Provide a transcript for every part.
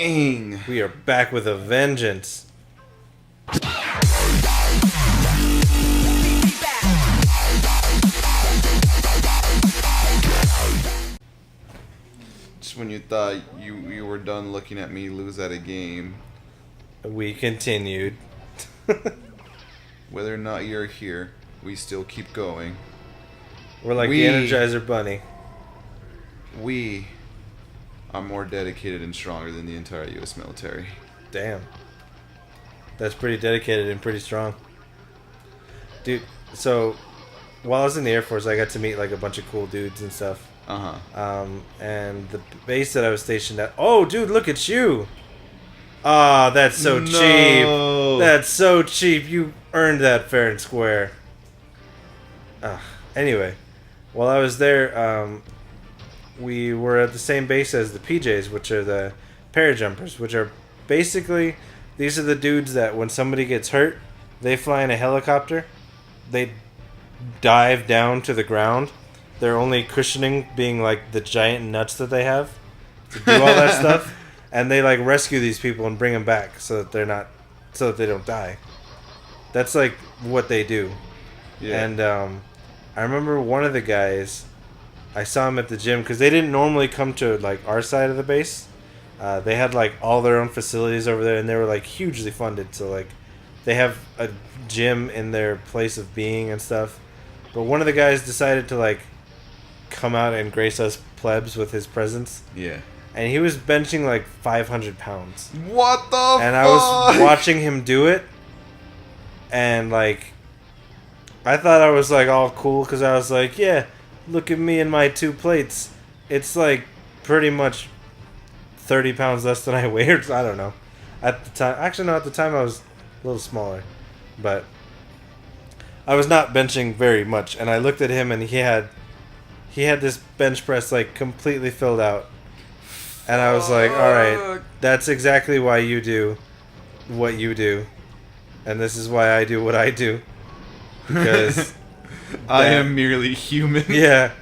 Dang. We are back with a vengeance. Just when you thought you were done looking at me lose at a game. We continued. Whether or not you're here, we still keep going. We're like the Energizer Bunny. We are more dedicated and stronger than the entire U.S. military. Damn. That's pretty dedicated and pretty strong. Dude, so while I was in the Air Force, I got to meet like a bunch of cool dudes and stuff. And the base that I was stationed at... Oh, dude, look at you! Ah, that's so cheap. That's so cheap. You earned that fair and square. Anyway, while I was there, we were at the same base as the PJs, which are the parajumpers, which are basically... These are the dudes that when somebody gets hurt, they fly in a helicopter. They dive down to the ground. Their only cushioning being like the giant nuts that they have to do all that stuff. And they like rescue these people and bring them back so that they don't die. That's like what they do. Yeah. And I remember one of the guys, I saw him at the gym because they didn't normally come to like our side of the base. They had like all their own facilities over there, and they were like hugely funded. So like, they have a gym in their place of being and stuff. But one of the guys decided to like come out and grace us plebs with his presence. Yeah. And he was benching like 500 pounds. What the fuck? And I was watching him do it, and like, I thought I was like all cool because I was like, yeah, look at me and my 2 plates. It's like pretty much 30 pounds less than I weighed. I don't know. At the time, actually no, at the time I was a little smaller, but I was not benching very much. And I looked at him, and he had this bench press like completely filled out, and I was like, all right, that's exactly why you do what you do, and this is why I do what I do, because I am merely human. Yeah,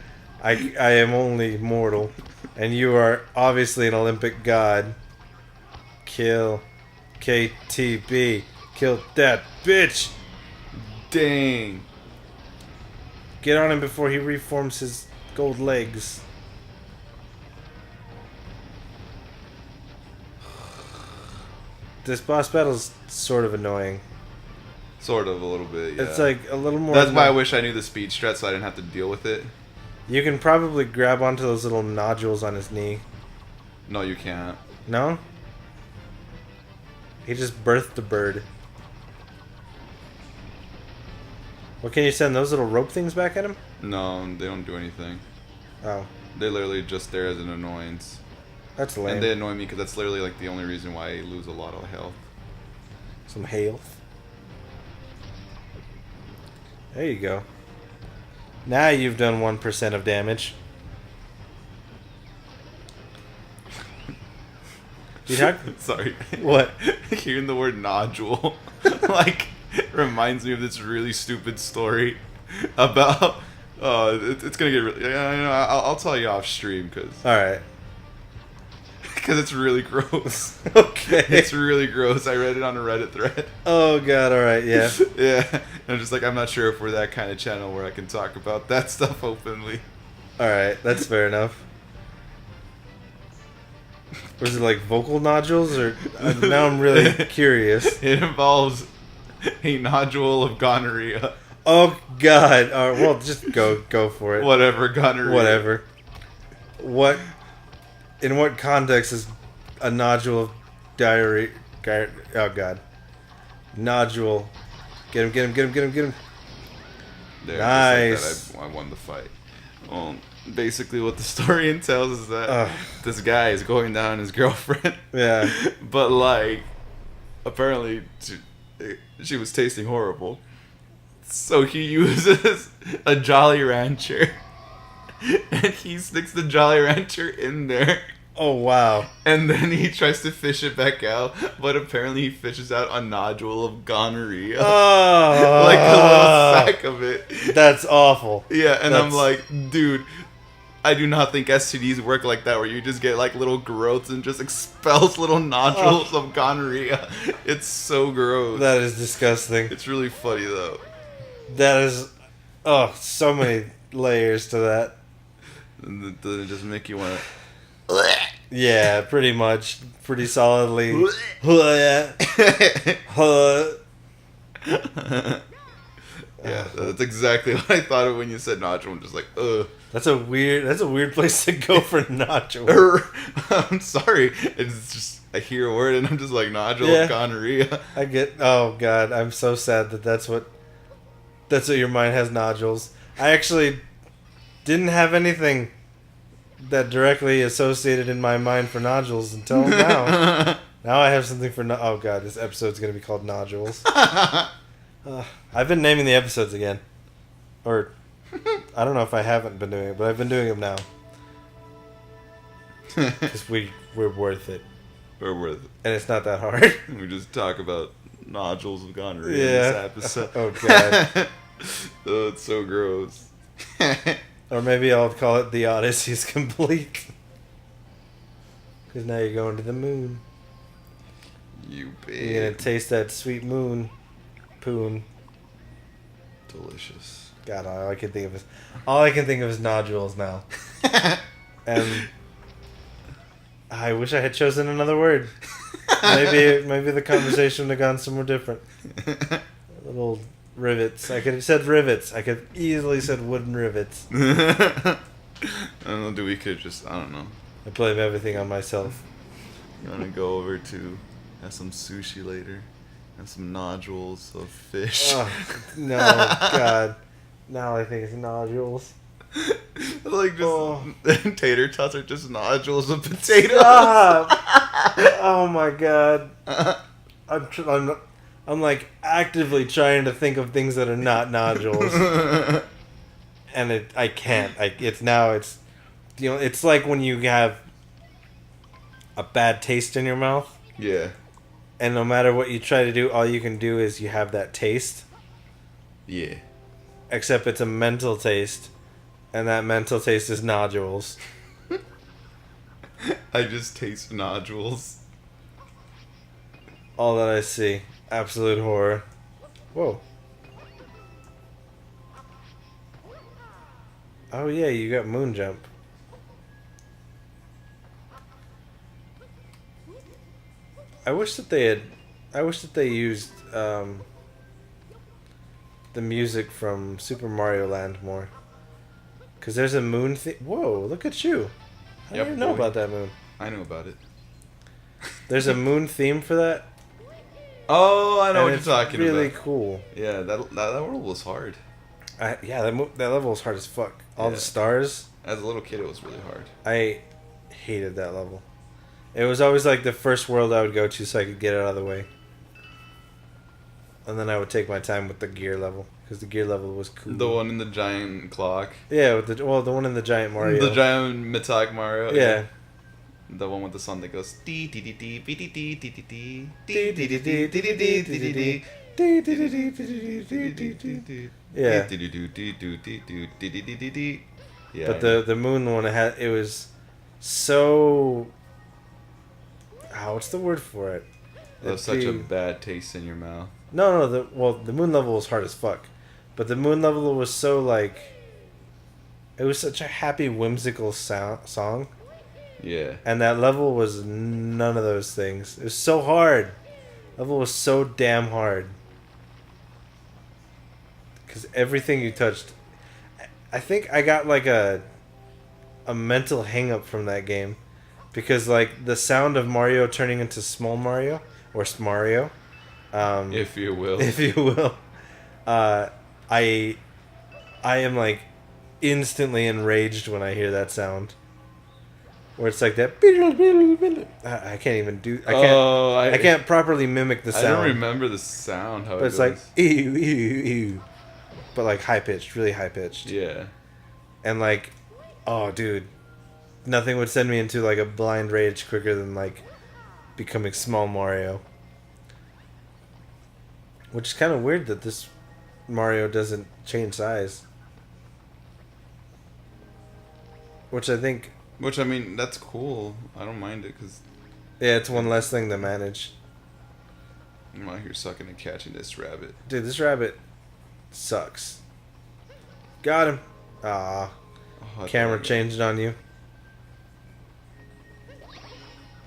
I am only mortal. And you are obviously an Olympic god. Kill. KTB. Kill that bitch. Dang. Get on him before he reforms his gold legs. This boss battle's sort of annoying. Sort of, a little bit, yeah. It's like a little more... That's why I wish I knew the speed strat so I didn't have to deal with it. You can probably grab onto those little nodules on his knee. No, you can't. No? He just birthed a bird. What, can you send those little rope things back at him? No, they don't do anything. Oh. They're literally just there as an annoyance. That's lame. And they annoy me because that's literally like the only reason why I lose a lot of health. Some health. There you go. Now you've done 1% of damage. Sorry. What? Hearing the word nodule, like, reminds me of this really stupid story about. It's gonna get really. I'll tell you off stream because. All right. Because it's really gross. Okay. It's really gross. I read it on a Reddit thread. Oh god, alright, yeah. Yeah. And I'm just like, I'm not sure if we're that kind of channel where I can talk about that stuff openly. Alright, that's fair enough. Was it like vocal nodules, or now I'm really curious. It involves a nodule of gonorrhea. Oh god. Alright, well, just go for it. Whatever, gonorrhea. Whatever. What... In what context is a nodule of diarrhea? Oh god. Nodule. Get him. There, nice. I won the fight. Well, basically what the story entails is that this guy is going down on his girlfriend. Yeah. But like, apparently she was tasting horrible. So he uses a Jolly Rancher. And he sticks the Jolly Rancher in there. Oh, wow. And then he tries to fish it back out, but apparently he fishes out a nodule of gonorrhea. Oh. Like a little sack of it. That's awful. Yeah, and I'm like, dude, I do not think STDs work like that, where you just get like little growths and just expels little nodules of gonorrhea. It's so gross. That is disgusting. It's really funny though. That is, oh, so many layers to that. And does it just make you want Yeah, pretty much, pretty solidly. Yeah, that's exactly what I thought of when you said nodule. I'm just like, ugh. That's a weird place to go for nodule. I'm sorry. It's just, I hear a word and I'm just like, nodule Yeah. of gonorrhea. I get. Oh God, I'm so sad that that's what your mind has, nodules. I actually didn't have anything that directly associated in my mind for nodules until now. Now I have something for. Oh God, this episode's gonna be called nodules. I've been naming the episodes again, or I don't know if I haven't been doing it, but I've been doing them now because we're worth it. We're worth it. And it's not that hard. We just talk about nodules of gonorrhea in Yeah. this episode. Oh God. Oh, it's so gross. Or maybe I'll call it the Odyssey's complete. Because now you're going to the moon. You You're gonna big. taste that sweet moon poon. Delicious. God, all I can think of is nodules now. And I wish I had chosen another word. Maybe the conversation would have gone somewhere different. Little rivets. I could have said rivets. I could have easily said wooden rivets. I don't know, we could just, I don't know. I blame everything on myself. You want to go over to have some sushi later? Have some nodules of fish? Oh, no, God. Now I think it's nodules. Like just Oh. tater tots are just nodules of potatoes. Stop! Oh my God. I'm like actively trying to think of things that are not nodules. And I can't. It's it's like when you have a bad taste in your mouth, Yeah. and no matter what you try to do, all you can do is you have that taste. Yeah. Except it's a mental taste, and that mental taste is nodules. I just taste nodules. All that I see. Absolute horror. Whoa. Oh yeah, you got moon jump. I wish that they used the music from Super Mario Land more. Cause there's a moon theme. Whoa, look at you! I Yep, didn't know boy. about that moon. I know about it. There's a moon theme for that. Oh, I know and what it's you're talking really about. cool. Yeah, that world was hard. Yeah, that level was hard as fuck. All Yeah. the stars. As a little kid, it was really hard. I hated that level. It was always like the first world I would go to so I could get it out of the way. And then I would take my time with the gear level because the gear level was cool. The one in the giant clock. Yeah, with the one in the giant Mario. The giant metallic Mario. Yeah. The one with the song that goes dee dee dee dee dee dee dee dee dee Yeah. Yeah. But the moon one it was so. What's the word for it? That was such a bad taste in your mouth. No, the moon level was hard as fuck, but the moon level was so like. It was such a happy, whimsical song, Yeah. and that level was none of those things. It was so hard. Level was so damn hard. Because everything you touched, I think I got like a mental hang up from that game, because like the sound of Mario turning into small Mario or Smario. If you will. If you will. I am like instantly enraged when I hear that sound. Where it's like that. I can't even do. I can't properly mimic the sound. I don't remember the sound. How But it's like ew, ew, ew. But like high pitched, really high pitched. Yeah. And like, oh dude, nothing would send me into like a blind rage quicker than like becoming small Mario. Which is kind of weird that this Mario doesn't change size. which I think, Which, I mean, that's cool. I don't mind it, because yeah, it's one less thing to manage. I'm out here sucking and catching this rabbit. Dude, this rabbit sucks. Got him. Ah, Oh, camera dang it. changed on you.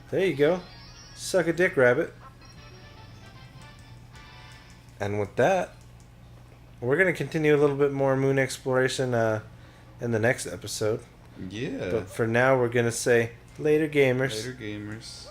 There you go. Suck a dick, rabbit. And with that, we're going to continue a little bit more moon exploration in the next episode. Yeah. But for now, we're going to say later, gamers. Later, gamers.